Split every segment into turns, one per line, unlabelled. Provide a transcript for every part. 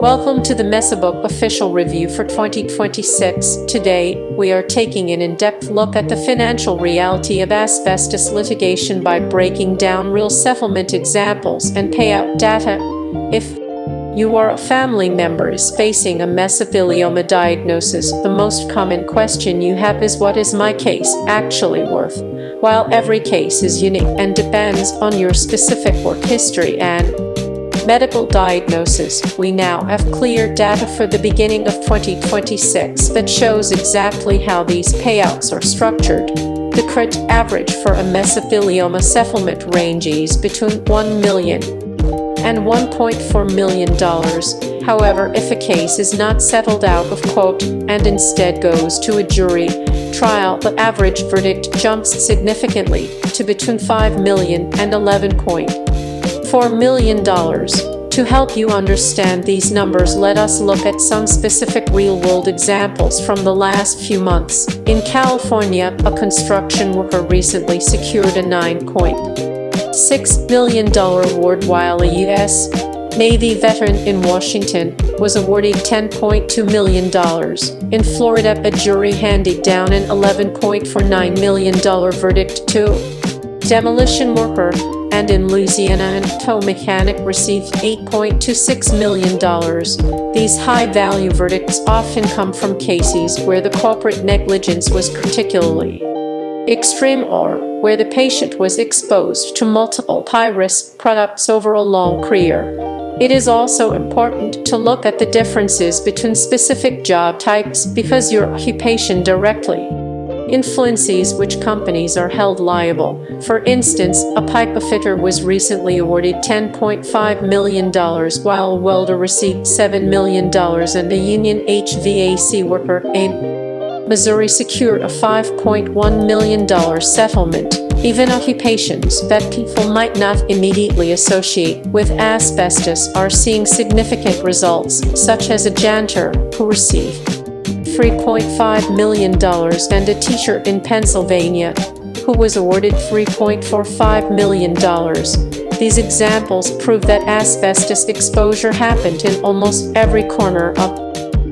Welcome to the Messabook official review for 2026. Today, we are taking an in-depth look at the financial reality of asbestos litigation by breaking down real settlement examples and payout data. If you or a family member is facing a mesothelioma diagnosis, the most common question you have is, what is my case actually worth? While every case is unique and depends on your specific work history and medical diagnosis, we now have clear data for the beginning of 2026 that shows exactly how these payouts are structured. The current average for a mesothelioma settlement ranges between $1 million and $1.4 million. However, if a case is not settled out of court and instead goes to a jury trial, the average verdict jumps significantly to between $5 million and $11.4 million. To help you understand these numbers, let us look at some specific real-world examples from the last few months. In California, a construction worker recently secured a $9.6 million award, while a U.S. Navy veteran in Washington was awarded $10.2 million. In Florida, a jury handed down an $11.49 million verdict to a demolition worker, and in Louisiana, a tow mechanic received $8.26 million. These high-value verdicts often come from cases where the corporate negligence was particularly extreme, or where the patient was exposed to multiple high-risk products over a long career. It is also important to look at the differences between specific job types, because your occupation directly influences which companies are held liable. For instance, a pipe fitter was recently awarded $10.5 million, while a welder received $7 million, and a union HVAC worker in Missouri secured a $5.1 million settlement. Even occupations that people might not immediately associate with asbestos are seeing significant results, such as a janitor who received $3.5 million and a teacher in Pennsylvania who was awarded $3.45 million. These examples prove that asbestos exposure happened in almost every corner of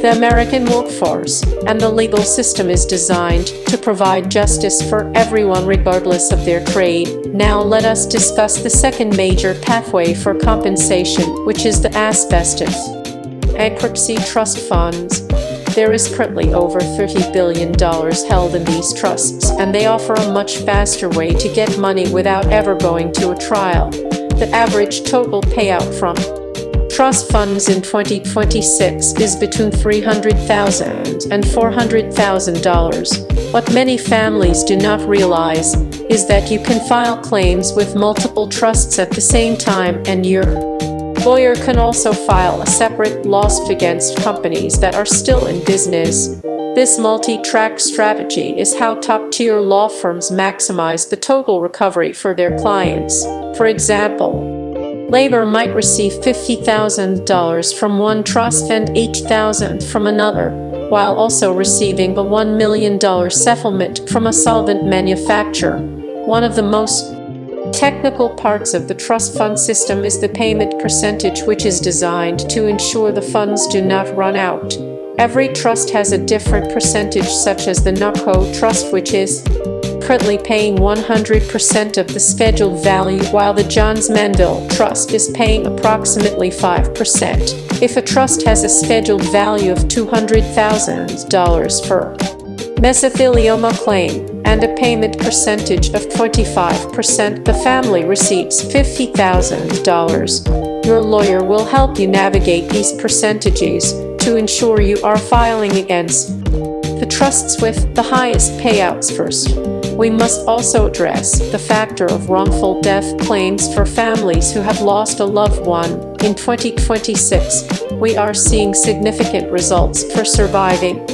the American workforce, and the legal system is designed to provide justice for everyone regardless of their trade. Now let us discuss the second major pathway for compensation, which is the asbestos bankruptcy trust funds. There is currently over $30 billion held in these trusts, and they offer a much faster way to get money without ever going to a trial. The average total payout from trust funds in 2026 is between $300,000 and $400,000. What many families do not realize is that you can file claims with multiple trusts at the same time, and your lawyer can also file a separate lawsuit against companies that are still in business. This multi-track strategy is how top-tier law firms maximize the total recovery for their clients. For example, Labor might receive $50,000 from one trust and $8,000 from another, while also receiving a $1 million settlement from a solvent manufacturer. One of the most technical parts of the trust fund system is the payment percentage, which is designed to ensure the funds do not run out. Every trust has a different percentage, such as the NACO trust, which is currently paying 100% of the scheduled value, while the Johns Manville Trust is paying approximately 5%. If a trust has a scheduled value of $200,000 for mesothelioma claim and a payment percentage of 25%, the family receives $50,000. Your lawyer will help you navigate these percentages to ensure you are filing against the trusts with the highest payouts first. We must also address the factor of wrongful death claims for families who have lost a loved one. In 2026, we are seeing significant results for surviving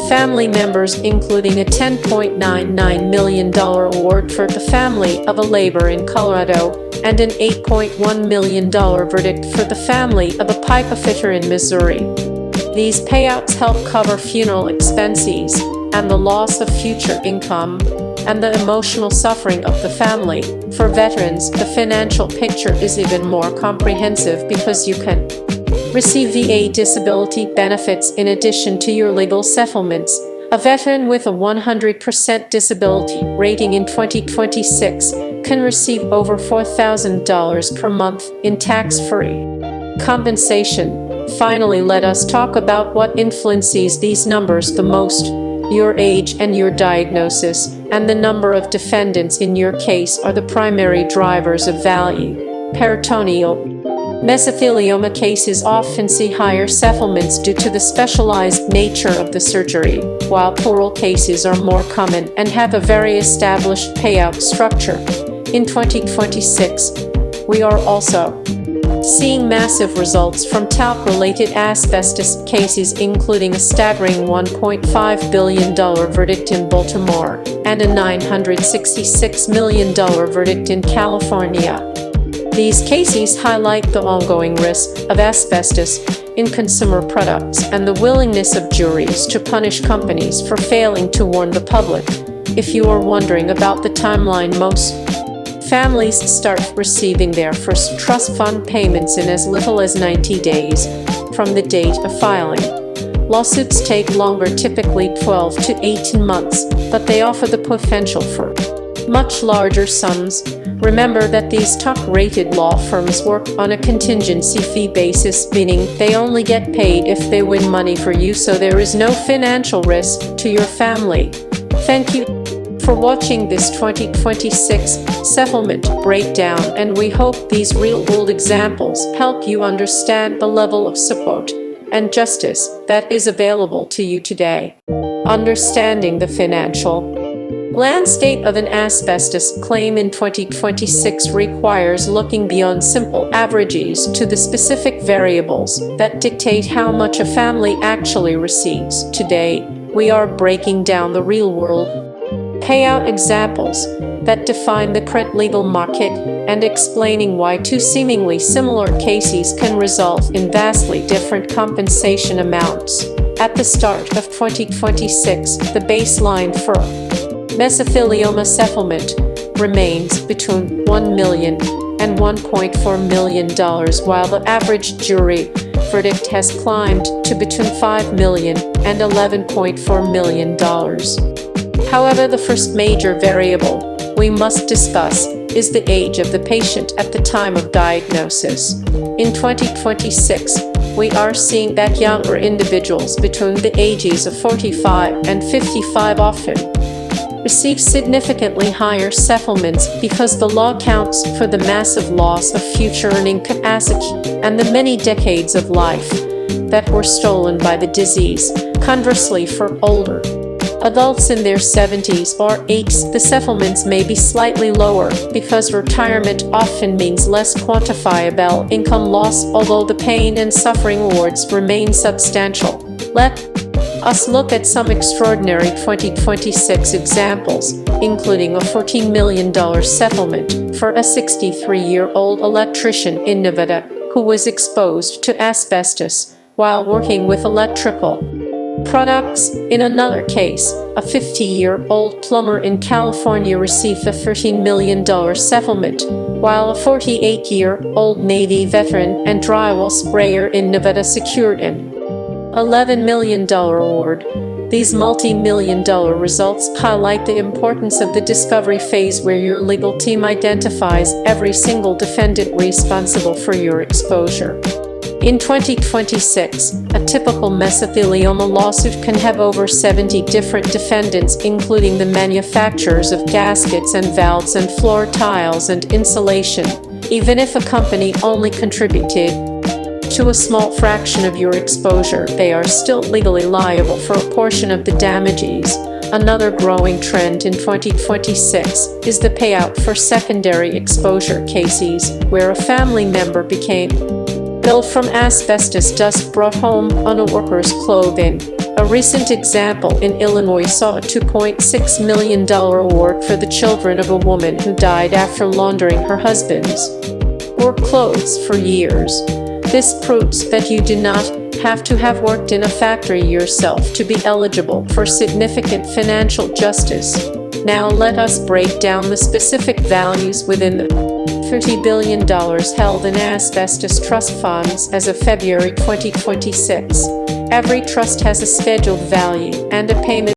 family members, including a $10.99 million award for the family of a laborer in Colorado and an $8.1 million verdict for the family of a pipe fitter in Missouri. These payouts help cover funeral expenses and the loss of future income and the emotional suffering of the family. For veterans, the financial picture is even more comprehensive because you can receive VA disability benefits in addition to your legal settlements. A veteran with a 100% disability rating in 2026 can receive over $4,000 per month in tax-free compensation. Finally, let us talk about what influences these numbers the most. Your age and your diagnosis, and the number of defendants in your case are the primary drivers of value. Peritoneal mesothelioma cases often see higher settlements due to the specialized nature of the surgery, while pleural cases are more common and have a very established payout structure. In 2026, we are also seeing massive results from talc-related asbestos cases, including a staggering $1.5 billion verdict in Baltimore and a $966 million verdict in California. These cases highlight the ongoing risk of asbestos in consumer products and the willingness of juries to punish companies for failing to warn the public. If you are wondering about the timeline, most families start receiving their first trust fund payments in as little as 90 days from the date of filing. Lawsuits take longer, typically 12 to 18 months, but they offer the potential for much larger sums. Remember that these top-rated law firms work on a contingency fee basis, meaning they only get paid if they win money for you, so there is no financial risk to your family. Thank you for watching this 2026 settlement breakdown, and we hope these real-world examples help you understand the level of support and justice that is available to you today. Understanding the financial landscape of an asbestos claim in 2026 requires looking beyond simple averages to the specific variables that dictate how much a family actually receives. Today, we are breaking down the real-world payout examples that define the current legal market and explaining why two seemingly similar cases can result in vastly different compensation amounts. At the start of 2026, the baseline for mesothelioma settlement remains between $1 million and $1.4 million, while the average jury verdict has climbed to between $5 million and $11.4 million. However, the first major variable we must discuss is the age of the patient at the time of diagnosis. In 2026, we are seeing that younger individuals between the ages of 45 and 55 often receive significantly higher settlements because the law accounts for the massive loss of future earning capacity and the many decades of life that were stolen by the disease. Conversely, for older adults in their 70s or 80s, the settlements may be slightly lower because retirement often means less quantifiable income loss, although the pain and suffering awards remain substantial. Let us look at some extraordinary 2026 examples, including a $14 million settlement for a 63-year-old electrician in Nevada who was exposed to asbestos while working with electrical products. In another case, a 50-year-old plumber in California received a $13 million settlement, while a 48-year-old Navy veteran and drywall sprayer in Nevada secured an $11 million award. These multi-million-dollar results highlight the importance of the discovery phase, where your legal team identifies every single defendant responsible for your exposure. In 2026, a typical mesothelioma lawsuit can have over 70 different defendants, including the manufacturers of gaskets and valves and floor tiles and insulation. Even if a company only contributed to a small fraction of your exposure, they are still legally liable for a portion of the damages. Another growing trend in 2026 is the payout for secondary exposure cases, where a family member became ill from asbestos dust brought home on a worker's clothing. A recent example in Illinois saw a $2.6 million award for the children of a woman who died after laundering her husband's work clothes for years. This proves that you do not have to have worked in a factory yourself to be eligible for significant financial justice. Now let us break down the specific values within the $30 billion held in asbestos trust funds as of February 2026. Every trust has a scheduled value and a payment